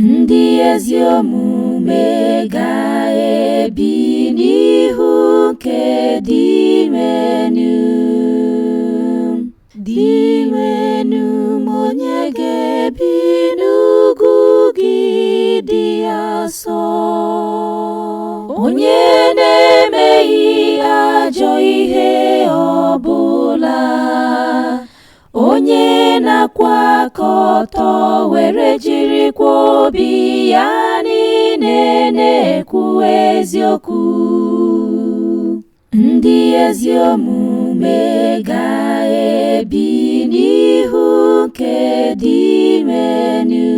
Ndị ezi omume ga-ebi n'ihu nke dị menu. Dị menu onye ga-ebi n'ugwu gị dị asọ. Onye na-emeghị ajọ ihe ọbụla, onye na-akwa aka ọtọ were jirikwa obi ya niile na-ekwu eziokwu. Ndị ezi omume ga-ebi n'ihu nke dị menu.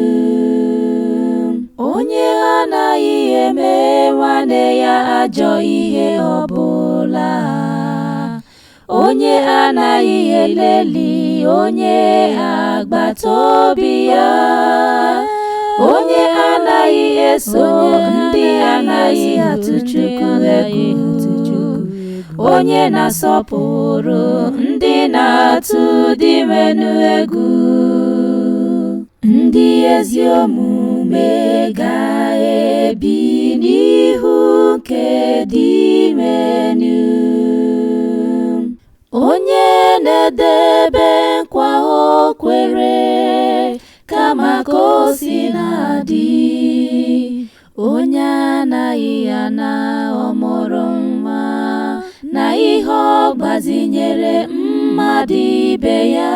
Onye anaghị eme nwanne ya ajọ ihe ọbụla, onye anaghị eleli onye agbata obi ya, onye anaghị eso ndị anaghị atụ Chukwu egwu, onye na-asọpụrụ ndị na-atụ dị menu egwu. Ndị ezi omume ga-ebi n'ihu nke dị menu. Onye na-edebe nkwa o kwere kama ka o si na-adị, onye anaghị ana ọmụrụ nwa na ihe ọ gbazinyere mmadụ ibe ya,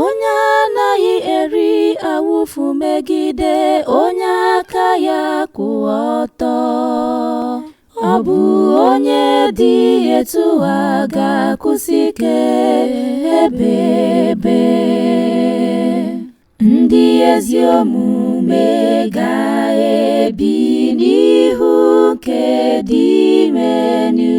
onye anaghị eri awụfu megide onye aka ya kwụ ọtọ. Ọ bụ onye dị etu a ga-akwụsị ike ebe. Ndị ezi omume ga-ebi n'ihu nke dị menu.